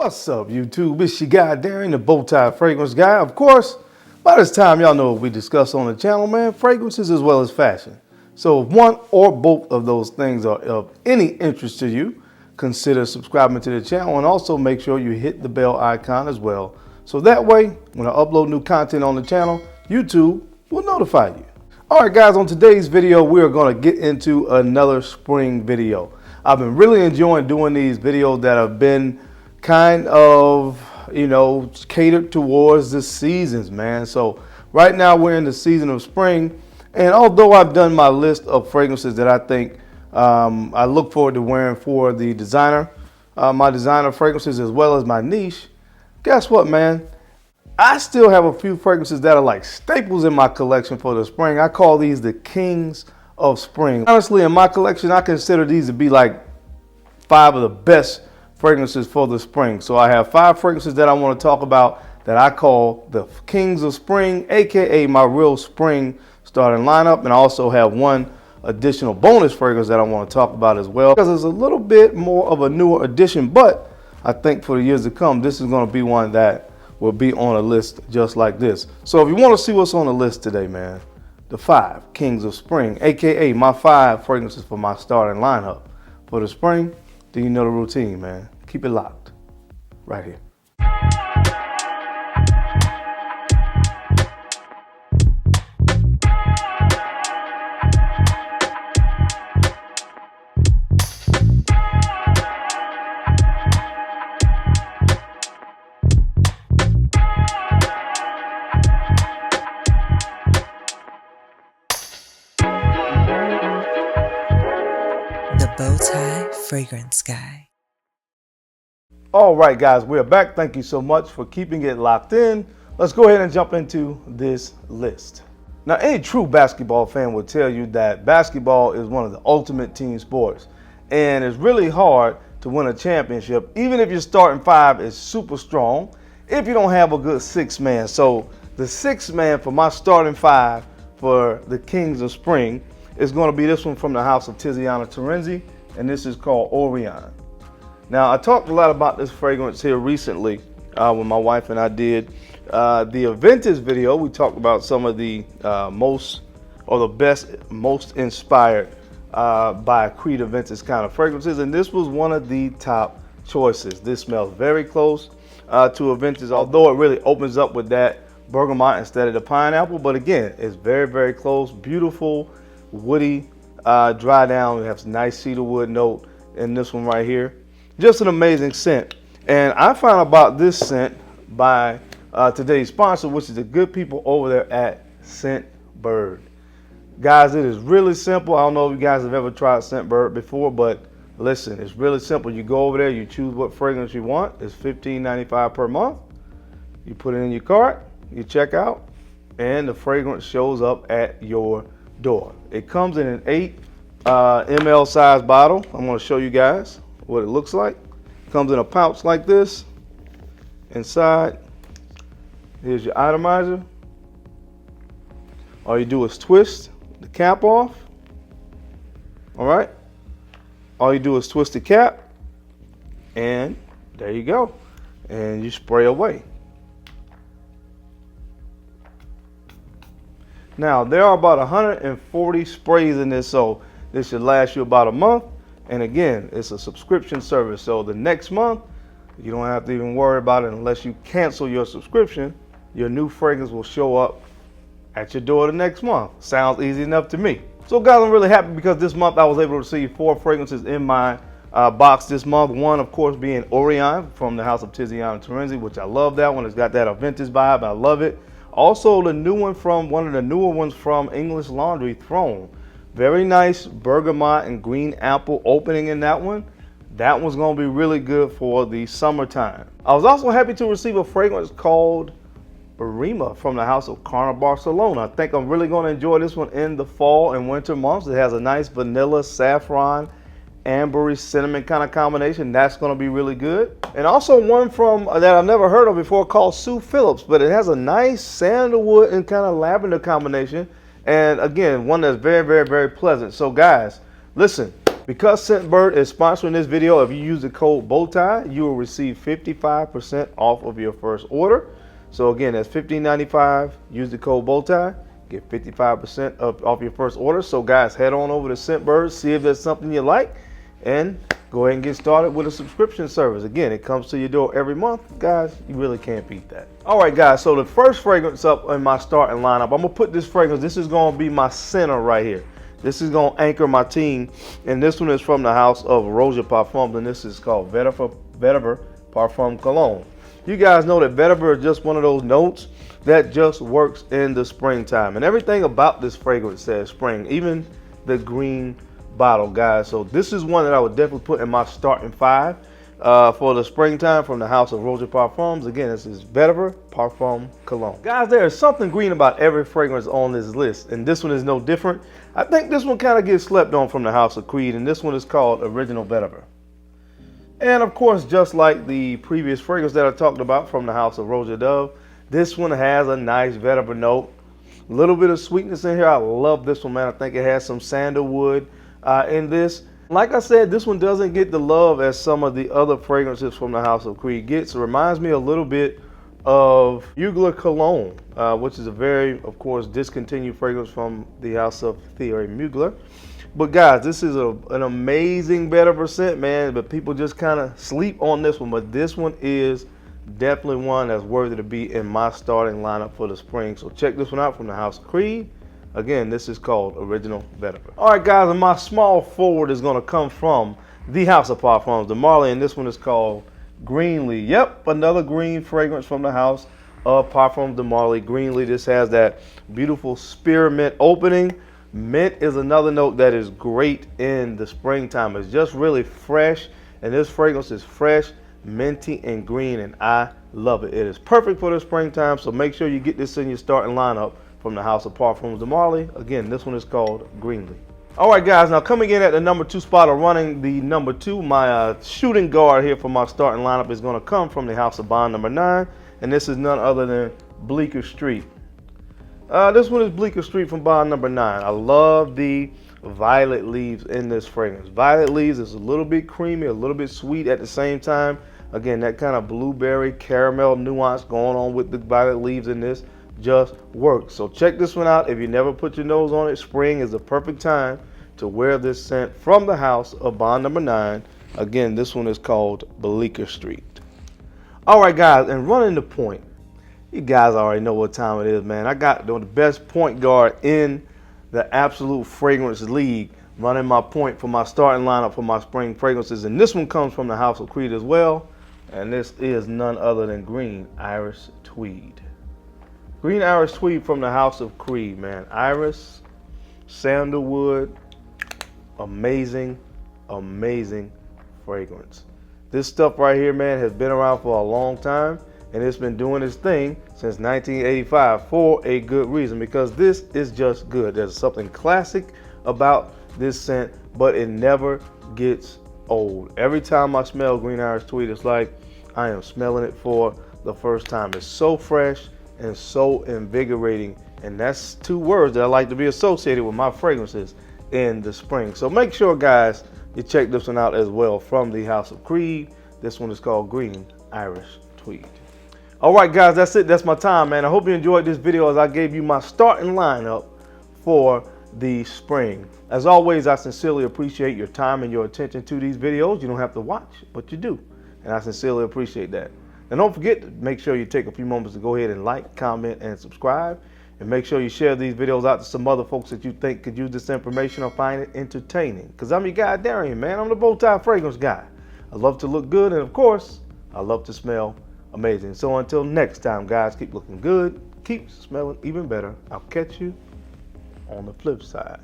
What's up, YouTube? It's your guy, Darren, the Bowtie Fragrance Guy. Of course, by this time, y'all know what we discuss on the channel, man. Fragrances as well as fashion. So if one or both of those things are of any interest to you, consider subscribing to the channel and also make sure you hit the bell icon as well. So that way, when I upload new content on the channel, YouTube will notify you. All right, guys, on today's video, we are going to get into another spring video. I've been really enjoying doing these videos that have been kind of, catered towards the seasons, man. So right now we're in the season of spring. And although I've done my list of fragrances that I think I look forward to wearing for the designer, my designer fragrances as well as my niche, guess what, man? I still have a few fragrances that are like staples in my collection for the spring. I call these the kings of spring. Honestly, in my collection, I consider these to be like 5 of the best fragrances for the spring. So I have 5 fragrances that I want to talk about that I call the kings of spring, aka my real spring starting lineup. And I also have one additional bonus fragrance that I want to talk about as well, because it's a little bit more of a newer addition, but I think for the years to come, this is going to be one that will be on a list just like this. So if you want to see what's on the list today, man, the 5 kings of spring, aka my 5 fragrances for my starting lineup for the spring, then you know the routine, man. Keep it locked right here. The Bowtie Fragrance Guy. All right, guys, we're back. Thank you so much for keeping it locked in. Let's go ahead and jump into this list. Now, any true basketball fan will tell you that basketball is one of the ultimate team sports, and it's really hard to win a championship, even if your starting 5 is super strong, if you don't have a good 6th man. So the 6th man for my starting 5 for the Kings of Spring is going to be this one from the house of Tiziana Terenzi, and this is called Orion. Now, I talked a lot about this fragrance here recently when my wife and I did the Aventus video. We talked about some of the most inspired by Creed Aventus kind of fragrances, and this was one of the top choices. This smells very close to Aventus, although it really opens up with that bergamot instead of the pineapple. But again, it's very, very close. Beautiful, woody, dry down. We have some nice cedarwood note in this one right here. Just an amazing scent. And I found about this scent by today's sponsor, which is the good people over there at Scent Bird. Guys, it is really simple. I don't know if you guys have ever tried Scent Bird before, but listen, it's really simple. You go over there, you choose what fragrance you want. It's $15.95 per month. You put it in your cart, you check out, and the fragrance shows up at your door. It comes in an 8 ml size bottle. I'm going to show you guys what it looks like. It comes in a pouch like this. Inside, here's your atomizer. All you do is twist the cap off. All right. All you do is twist the cap, and there you go. And you spray away. Now, there are about 140 sprays in this, so this should last you about a month. And again, it's a subscription service, so the next month, you don't have to even worry about it unless you cancel your subscription. Your new fragrance will show up at your door the next month. Sounds easy enough to me. So guys, I'm really happy because this month I was able to receive 4 fragrances in my box this month. One, of course, being Orion from the house of Tiziana Terenzi, which I love that one. It's got that Aventus vibe. I love it. Also, the new one from one of the newer ones from English Laundry, Throne. Very nice bergamot and green apple opening in that one. That one's going to be really good for the summertime. I was also happy to receive a fragrance called Barima from the house of Carna Barcelona. I think I'm really going to enjoy this one in the fall and winter months. It has a nice vanilla, saffron, ambery, cinnamon kind of combination. That's going to be really good. And also one from that I've never heard of before called Sue Phillips, but it has a nice sandalwood and kind of lavender combination. And again, one that's very, very, very pleasant. So guys, listen, Because Scentbird is sponsoring this video, if you use the code BOWTIE, you will receive 55% off of your first order. So again, that's $15.95. Use the code BOWTIE, get 55% off your first order. So guys, head on over to Scentbird, see if there's something you like, and go ahead and get started with a subscription service. Again, it comes to your door every month. Guys, you really can't beat that. All right, guys, so the first fragrance up in my starting lineup, I'm gonna put this fragrance, this is gonna be my center right here. This is gonna anchor my team, and this one is from the house of Roger Parfums, and this is called Vetiver Parfum Cologne. You guys know that Vetiver is just one of those notes that just works in the springtime, and everything about this fragrance says spring, even the green bottle, guys. So this is one that I would definitely put in my starting 5 for the springtime from the house of Roger Parfums. Again, this is Vetiver Parfum Cologne. Guys, there is something green about every fragrance on this list, and this one is no different. I think this one kind of gets slept on from the house of Creed, and this one is called Original Vetiver. And of course, just like the previous fragrance that I talked about from the house of Roger Dove, this one has a nice vetiver note. A little bit of sweetness in here. I love this one, man. I think it has some sandalwood in this. Like I said, this one doesn't get the love as some of the other fragrances from the house of Creed gets. It reminds me a little bit of Mugler Cologne, which is a very, of course, discontinued fragrance from the house of Thierry Mugler. But guys, this is an amazing vetiver scent, man, but people just kind of sleep on this one. But this one is definitely one that's worthy to be in my starting lineup for the spring. So check this one out from the house of Creed. Again, this is called Original Vetiver. All right, guys, and my small forward is going to come from the house of Parfums de Marly, and this one is called Greenly. Yep, another green fragrance from the house of Parfums de Marly. Greenly, this has that beautiful spearmint opening. Mint is another note that is great in the springtime. It's just really fresh, and this fragrance is fresh, minty, and green, and I love it. It is perfect for the springtime, so make sure you get this in your starting lineup from the house of Parfums de Marly. Again, this one is called Greenly. All right, guys, now coming in at the number 2 spot, or running the number 2, my shooting guard here for my starting lineup is going to come from the house of Bond number 9, and this is none other than Bleecker Street. This one is Bleecker Street from Bond number 9. I love the violet leaves in this fragrance. Violet leaves is a little bit creamy, a little bit sweet at the same time. Again, that kind of blueberry caramel nuance going on with the violet leaves in this just works. So check this one out. If you never put your nose on it, spring is the perfect time to wear this scent from the house of Bond number 9. Again, this one is called Bleecker Street. All right, guys, and running the point. You guys already know what time it is, man. I got the best point guard in the absolute fragrance league, running my point for my starting lineup for my spring fragrances, and this one comes from the house of Creed as well, and this is none other than Green Iris Tweed. Green Iris Tweed from the house of Creed, man. Iris, sandalwood, amazing, amazing fragrance. This stuff right here, man, has been around for a long time, and it's been doing its thing since 1985 for a good reason, because this is just good. There's something classic about this scent, but it never gets old. Every time I smell Green Iris Tweed, it's like I am smelling it for the first time. It's so fresh and so invigorating, and that's 2 words that I like to be associated with my fragrances in the spring. So make sure, guys, you check this one out as well from the house of Creed. This one is called Green Iris Tweed. All right, guys, that's it. That's my time, man. I hope you enjoyed this video as I gave you my starting lineup for the spring. As always, I sincerely appreciate your time and your attention to these videos. You don't have to watch, but you do, and I sincerely appreciate that. And don't forget to make sure you take a few moments to go ahead and like, comment, and subscribe. And make sure you share these videos out to some other folks that you think could use this information or find it entertaining. Because I'm your guy, Darian, man. I'm the Bowtie Fragrance Guy. I love to look good, and of course, I love to smell amazing. So until next time, guys, keep looking good, keep smelling even better. I'll catch you on the flip side.